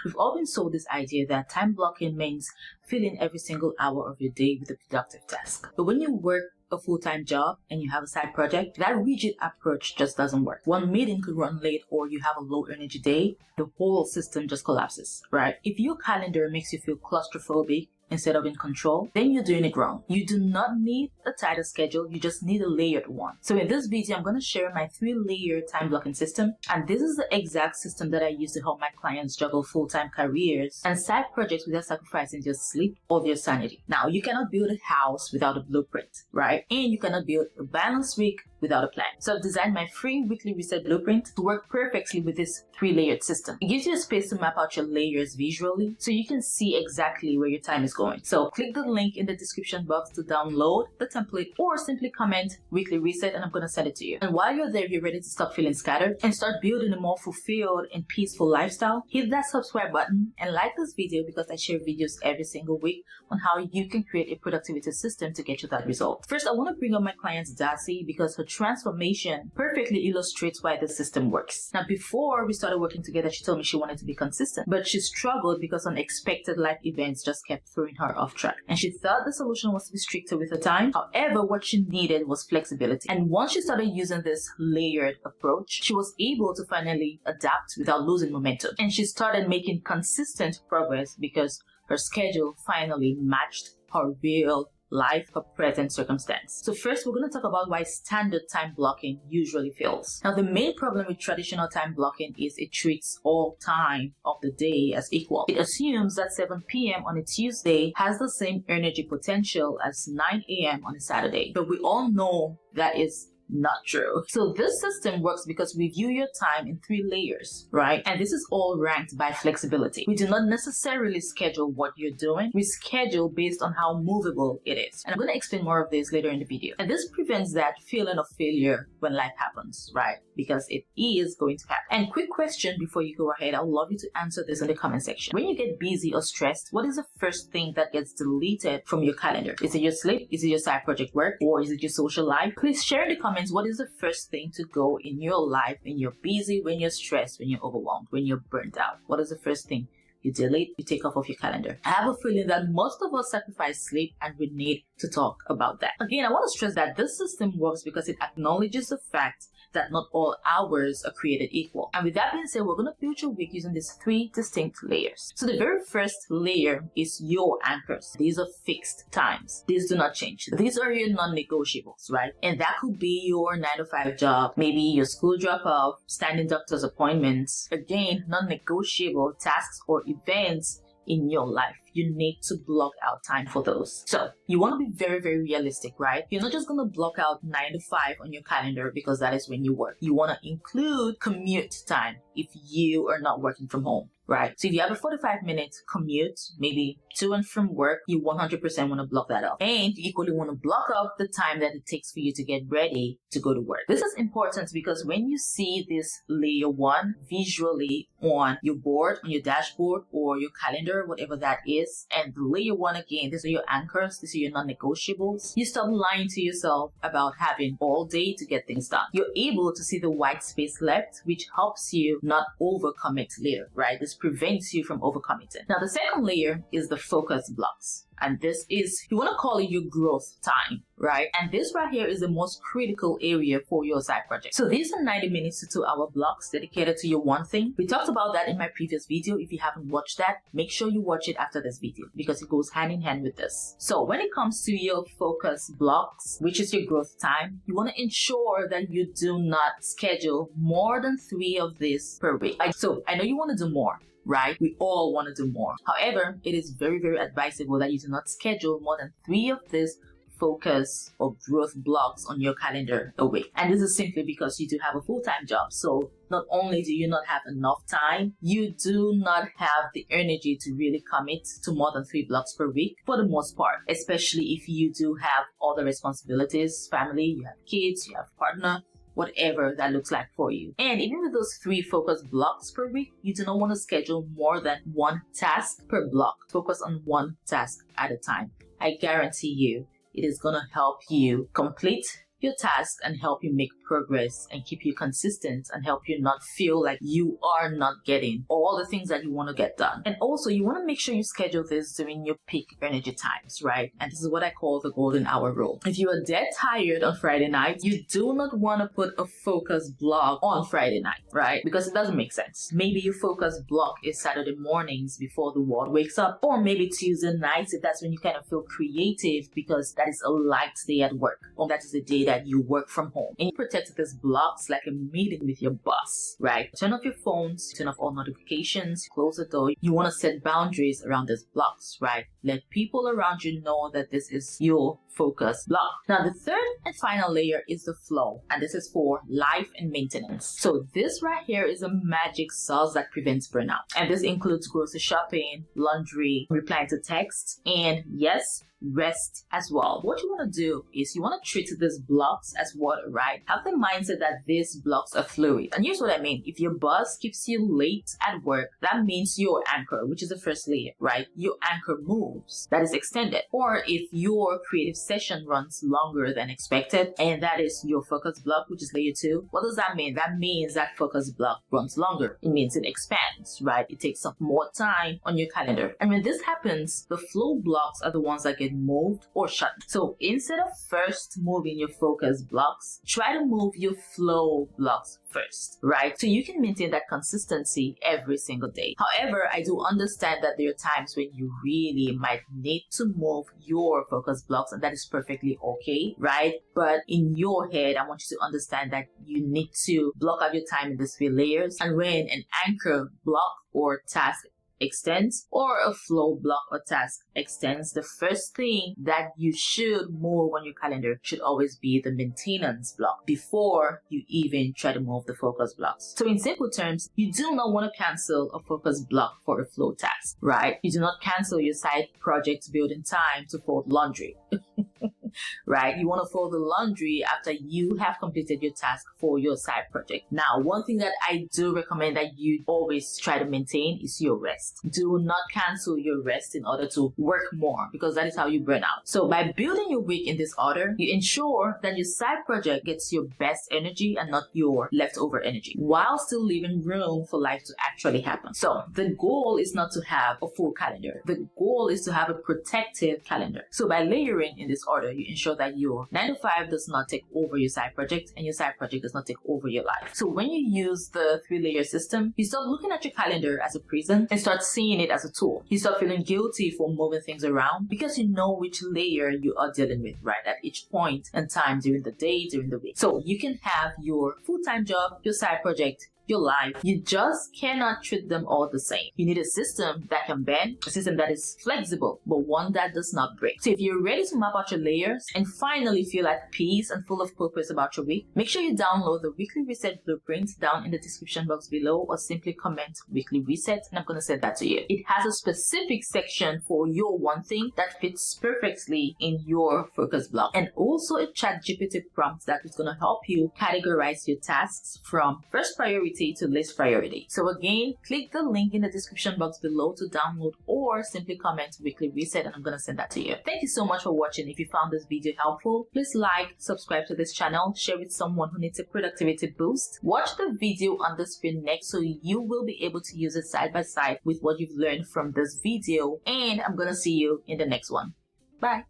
We've all been sold this idea that time blocking means filling every single hour of your day with a productive task. But when you work a full-time job and you have a side project, that rigid approach just doesn't work. One meeting could run late or you have a low energy day, the whole system just collapses, right? If your calendar makes you feel claustrophobic instead of in control, then you're doing it wrong. You do not need a tighter schedule, you just need a layered one. So in this video, I'm going to share my 3-layer time blocking system, and this is the exact system that I use to help my clients juggle full-time careers and side projects without sacrificing their sleep or their sanity. Now, you cannot build a house without a blueprint, right? And you cannot build a balanced week without a plan. So I've designed my free weekly reset blueprint to work perfectly with this 3-layered system. It gives you a space to map out your layers visually so you can see exactly where your time is going. So click the link in the description box to download the template or simply comment weekly reset and I'm going to send it to you. And while you're there, you're ready to stop feeling scattered and start building a more fulfilled and peaceful lifestyle, hit that subscribe button and like this video because I share videos every single week on how you can create a productivity system to get you that result. First, I want to bring up my client Darcy because her transformation perfectly illustrates why the system works. Now, before we started working together, she told me she wanted to be consistent, but she struggled because unexpected life events just kept throwing her off track. And she thought the solution was to be stricter with her time. However, what she needed was flexibility. And once she started using this layered approach, she was able to finally adapt without losing momentum. And she started making consistent progress because her schedule finally matched her real life, her present circumstance. So first, we're going to talk about why standard time blocking usually fails. Now, the main problem with traditional time blocking is it treats all time of the day as equal. It assumes that 7 p.m. on a Tuesday has the same energy potential as 9 a.m. on a Saturday. But we all know that is not true. So this system works because we view your time in 3 layers, right? And this is all ranked by flexibility. We do not necessarily schedule what you're doing. We schedule based on how movable it is. And I'm going to explain more of this later in the video. And this prevents that feeling of failure when life happens, right? Because it is going to happen. And quick question before you go ahead, I would love you to answer this in the comment section. When you get busy or stressed, what is the first thing that gets deleted from your calendar? Is it your sleep? Is it your side project work? Or is it your social life? Please share in the comments what is the first thing to go in your life when you're busy, when you're stressed, when you're overwhelmed, when you're burnt out. What is the first thing you delete, you take off of your calendar? I have a feeling that most of us sacrifice sleep and we need to talk about that. Again, I want to stress that this system works because it acknowledges the fact that not all hours are created equal. And with that being said, we're going to build your week using these 3 distinct layers. So the very first layer is your anchors. These are fixed times. These do not change. These are your non-negotiables, right? And that could be your 9-to-5 job, maybe your school drop-off, standing doctor's appointments. Again, non-negotiable tasks or events in your life. You need to block out time for those. So you want to be very, very realistic, right? You're not just going to block out 9 to 5 on your calendar because that is when you work. You want to include commute time if you are not working from home, right? So if you have a 45-minute commute, maybe to and from work, you 100% want to block that out. And you equally want to block out the time that it takes for you to get ready to go to work. This is important because when you see this layer 1 visually on your board, on your dashboard or your calendar, whatever that is, and the layer 1 again, these are your anchors, these are your non-negotiables, you stop lying to yourself about having all day to get things done. You're able to see the white space left, which helps you not overcommit later, right? This prevents you from overcommitting. Now, the second layer is the focus blocks. And this is, you want to call it your growth time, right? And this right here is the most critical area for your side project. So these are 90 minutes to 2-hour blocks dedicated to your one thing. We talked about that in my previous video. If you haven't watched that, make sure you watch it after this video because it goes hand in hand with this. So when it comes to your focus blocks, which is your growth time, you want to ensure that you do not schedule more than 3 of these per week. So I know you want to do more, right? We all want to do more. However, it is very, very advisable that you do not schedule more than 3 of these focus or growth blocks on your calendar a week. And this is simply because you do have a full-time job. So not only do you not have enough time, you do not have the energy to really commit to more than 3 blocks per week for the most part, especially if you do have other responsibilities, family, you have kids, you have a partner, whatever that looks like for you. And even with those 3 focus blocks per week, you do not want to schedule more than 1 task per block. Focus on 1 task at a time. I guarantee you, it is going to help you complete your tasks and help you make progress and keep you consistent and help you not feel like you are not getting all the things that you want to get done. And also, you want to make sure you schedule this during your peak energy times, right? And this is what I call the golden hour rule. If you are dead tired on Friday night, you do not want to put a focus block on Friday night, right? Because it doesn't make sense. Maybe your focus block is Saturday mornings before the world wakes up, or maybe Tuesday nights if that's when you kind of feel creative because that is a light day at work, or that is the day that you work from home. And you protect these blocks like a meeting with your boss, right? Turn off your phones, turn off all notifications, close the door. You want to set boundaries around these blocks, right? Let people around you know that this is your focus block. Now, the third and final layer is the flow, and this is for life and maintenance. So this right here is a magic sauce that prevents burnout, and this includes grocery shopping, laundry, replying to texts, and yes, rest as well. What you want to do is you want to treat these blocks as water, right? Have the mindset that these blocks are fluid. And here's what I mean. If your boss keeps you late at work, that means your anchor, which is the first layer, right? Your anchor moves. That is extended. Or if your creative session runs longer than expected, and that is your focus block, which is layer 2. What does that mean? That means that focus block runs longer. It means it expands, right? It takes up more time on your calendar. And when this happens, the flow blocks are the ones that get moved or shut. So instead of first moving your focus blocks, try to move your flow blocks first, right? So you can maintain that consistency every single day. However, I do understand that there are times when you really might need to move your focus blocks, and that is perfectly okay, right? But in your head, I want you to understand that you need to block out your time in these 3 layers. And when an anchor block or task extends, or a flow block or task extends, the first thing that you should move on your calendar should always be the maintenance block before you even try to move the focus blocks. So in simple terms, you do not want to cancel a focus block for a flow task, right? You do not cancel your side project building time to fold laundry. Right? You want to fold the laundry after you have completed your task for your side project. Now, one thing that I do recommend that you always try to maintain is your rest. Do not cancel your rest in order to work more, because that is how you burn out. So by building your week in this order, you ensure that your side project gets your best energy and not your leftover energy, while still leaving room for life to actually happen. So the goal is not to have a full calendar. The goal is to have a protective calendar. So by layering in this order, you ensure that your 9 to 5 does not take over your side project, and your side project does not take over your life. So when you use the 3-layer system, you stop looking at your calendar as a prison and start seeing it as a tool. You start feeling guilty for moving things around because you know which layer you are dealing with, right, at each point and time during the day, during the week. So you can have your full-time job, your side project, your life. You just cannot treat them all the same. You need a system that can bend, a system that is flexible, but one that does not break. So if you're ready to map out your layers and finally feel at peace and full of purpose about your week, make sure you download the Weekly Reset Blueprint down in the description box below, or simply comment Weekly Reset and I'm going to send that to you. It has a specific section for your one thing that fits perfectly in your focus block, and also a ChatGPT prompt that is going to help you categorize your tasks from first priority to least priority. So again, click the link in the description box below to download, or simply comment Weekly Reset and I'm going to send that to you. Thank you so much for watching. If you found this video helpful, please like, subscribe to this channel, share with someone who needs a productivity boost. Watch the video on the screen next so you will be able to use it side by side with what you've learned from this video, and I'm going to see you in the next one. Bye.